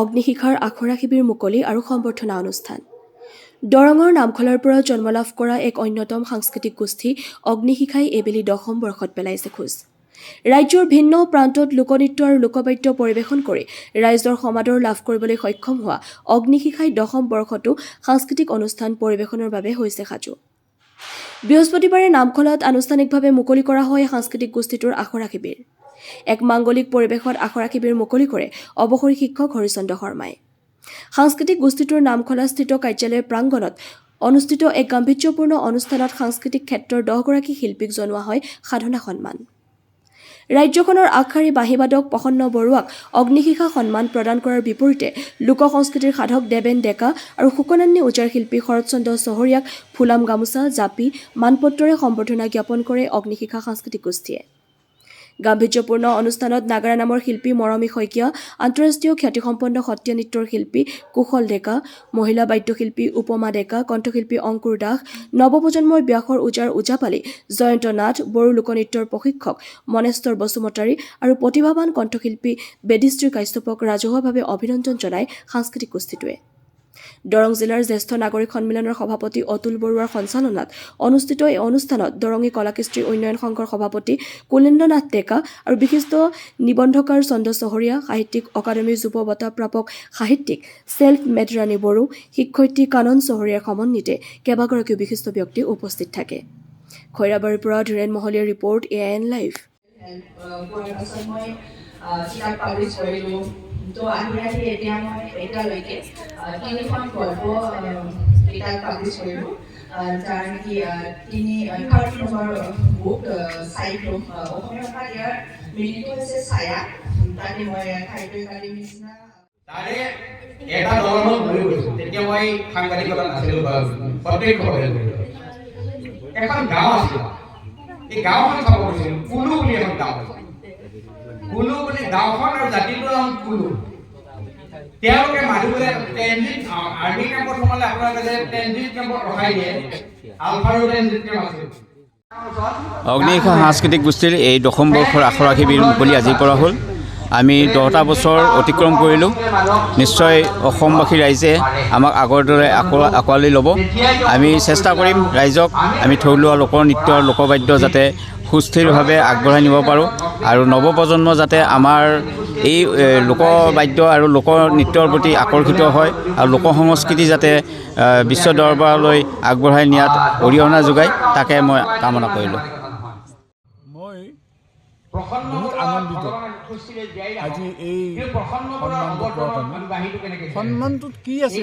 অগ্নিশিখাৰ আখৰা শিবিৰ মুকলি আৰু সম্বৰ্ধনা অনুষ্ঠান। দৰঙৰ নামখলাৰ পৰা জন্ম লাভ কৰা এক অন্যতম সাংস্কৃতিক গোষ্ঠী অগ্নিশিখাই এইবেলি 10ম বৰ্ষত পেলাইছে খোজ। ৰাজ্যৰ ভিন্ন প্ৰান্তত লোকনৃত্য আৰু লোকবাদ্য পৰিৱেশন কৰি ৰাইজৰ সমাদৰ লাভ কৰিবলৈ সক্ষম হোৱা অগ্নিশিখাই 10ম বৰ্ষতো সাংস্কৃতিক অনুষ্ঠান পৰিৱেশনৰ বাবে হৈছে সাজু। বৃহস্পতিবাৰে নামখলাত আনুষ্ঠানিকভাৱে মুকলি কৰা হয় সাংস্কৃতিক গোষ্ঠীটোৰ আখৰা শিবিৰ। এক মাংগলিক পৰিৱেশত আখৰা শিবিৰ মুকলি কৰে অৱসৰী শিক্ষক হৰিচন্দ্ৰ শৰ্মাই। সাংস্কৃতিক গোষ্ঠীটোৰ নামখলাস্থিত কাৰ্যালয় প্ৰাংগণত অনুষ্ঠিত এক গাম্ভীৰ্যপূৰ্ণ অনুষ্ঠানত সাংস্কৃতিক ক্ষেত্ৰৰ 10গৰাকী শিল্পীক জনোৱা হয় সাধনা সন্মান। ৰাজ্যখনৰ আগশাৰী বাঁহীবাদক প্ৰসন্ন বৰুৱাক অগ্নিশিখা সন্মান প্ৰদান কৰাৰ বিপৰীতে লোক সংস্কৃতিৰ সাধক দেৱেন ডেকা আৰু শুকনান্নী ওজাৰ শিল্পী শৰৎচন্দ্ৰ চহৰীয়াক ফুলাম গামোচা জাপি মানপত্ৰৰে সম্বৰ্ধনা জ্ঞাপন কৰে অগ্নিশিখা সাংস্কৃতিক গোষ্ঠীয়ে। গাম্ভীৰ্যপূৰ্ণ অনুষ্ঠানত নাগাৰা নামৰ শিল্পী মৰমী শইকীয়া, আন্তঃৰাষ্ট্ৰীয় খ্যাতিসম্পন্ন সত্ৰীয়া নৃত্যৰ শিল্পী কুশল ডেকা, মহিলা বাদ্যশিল্পী উপমা ডেকা, কণ্ঠশিল্পী অংকুৰ দাস, নৱপ্ৰজন্মৰ ব্যাসৰ ওজাৰ ওজাপালি, জয়ন্ত নাথ, বড়ো লোকনৃত্যৰ প্ৰশিক্ষক মনেশ্বৰ বসুমতাৰী আৰু প্ৰতিভাৱান কণ্ঠশিল্পী বেদিশ্ৰী কাশ্যপক ৰাজহুৱাভাৱে অভিনন্দন জনায় সাংস্কৃতিক গোষ্ঠীটোৱে। দৰং জিলাৰ জ্যেষ্ঠ নাগৰিক সন্মিলনৰ সভাপতি অতুল বৰুৱাৰ সঞ্চালনাত অনুষ্ঠিত এই অনুষ্ঠানত দৰঙী কলাকৃষ্টি উন্নয়ন সংঘৰ সভাপতি কুলেন্দ্ৰ নাথ ডেকা আৰু বিশিষ্ট নিবন্ধকাৰ চন্দ্ৰ চহৰীয়া, সাহিত্যিক অকাডেমীৰ যুৱ বঁটা প্ৰাপক সাহিত্যিক চেল্ফ মেড ৰাণী বড়ো, শিক্ষয়িত্ৰী কানন চহৰীয়াৰ সমন্বিতে কেইবাগৰাকীও বিশিষ্ট ব্যক্তি উপস্থিত থাকে। খৈৰাবাৰীৰ পৰা ধীৰেন মহলীয়াৰ ৰিপৰ্ট, AIN লাইভ। তো আহি এতিয়া মই এতিয়ালৈকে 3খন গল্প কিতাপ পাব্লিছ কৰিলোঁ, যাৰ নেকি 30 নম্বৰ বুক চাইটো অসমীয়া ভাষাত ইয়াৰ মিনিংটো হৈছে ছায়া। তাতে মই সাহিত্য একাডেমীৰ নিচিনা তাৰে এটা দলনত ঘূৰি গৈছোঁ। তেতিয়া মই সাংবাদিকতা নাছিলোঁ, প্ৰত্যক্ষভাৱে এখন গাঁও আছিল। এই গাঁওখন চাব গৈছিলোঁ। কুলু বুলি এখন গাঁও আছিল। কুলু বুলি গাঁওখন আৰু জাতিটোৰ নাম কুলু। তেওঁলোকে মানুহবোৰে ট্ৰেনজিট আৰ্মি কেম্পত সোমালে আপোনালোকে ট্ৰেনজিট কেম্পত ৰখাই দিয়ে। আলফাৰো ট্ৰেনজিট কেম্প আছিল। অগ্নিশিখা সাংস্কৃতিক গোষ্ঠীৰ এই 10ম বৰ্ষৰ আখৰা শিবিৰ মুকলি আজিৰ পৰা হ'ল। আমি 10টা বছৰ অতিক্ৰম কৰিলোঁ। নিশ্চয় অসমবাসী ৰাইজে আমাক আগৰ দৰে আঁকোৱালি ল'ব। আমি চেষ্টা কৰিম ৰাইজক আমি থলুৱা লোকনৃত্য লোকবাদ্য যাতে সুস্থিৰভাৱে আগবঢ়াই নিব পাৰোঁ আৰু নৱপ্ৰজন্ম যাতে আমাৰ এই লোকবাদ্য আৰু লোকনৃত্যৰ প্ৰতি আকৰ্ষিত হয় আৰু লোকসংস্কৃতি যাতে বিশ্ব দৰবাৰলৈ আগবঢ়াই নিয়াত অৰিহণা যোগায়, তাকে মই কামনা কৰিলোঁ। মই বহুত আনন্দিত আজি এই সন্মানটোত কি আছে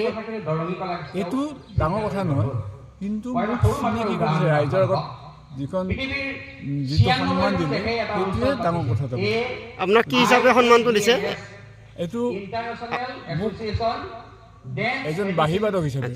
এইটো ডাঙৰ কথা নহয়, কিন্তু মোক চিনাকি কৰিছে ৰাইজৰ আগত যিটো সন্মান দিলে সেইটোৱে ডাঙৰ কথা। আপোনাক কি হিচাপে সন্মানটো দিছে? এইটো মোক এজন বাঁহীবাদক হিচাপে।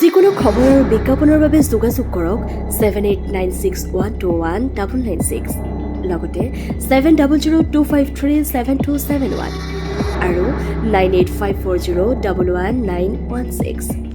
যিকোনো খবৰ আৰু বিজ্ঞাপনৰ বাবে যোগাযোগ কৰক 7896121996, লগতে 7002537271 আৰু 9854011916।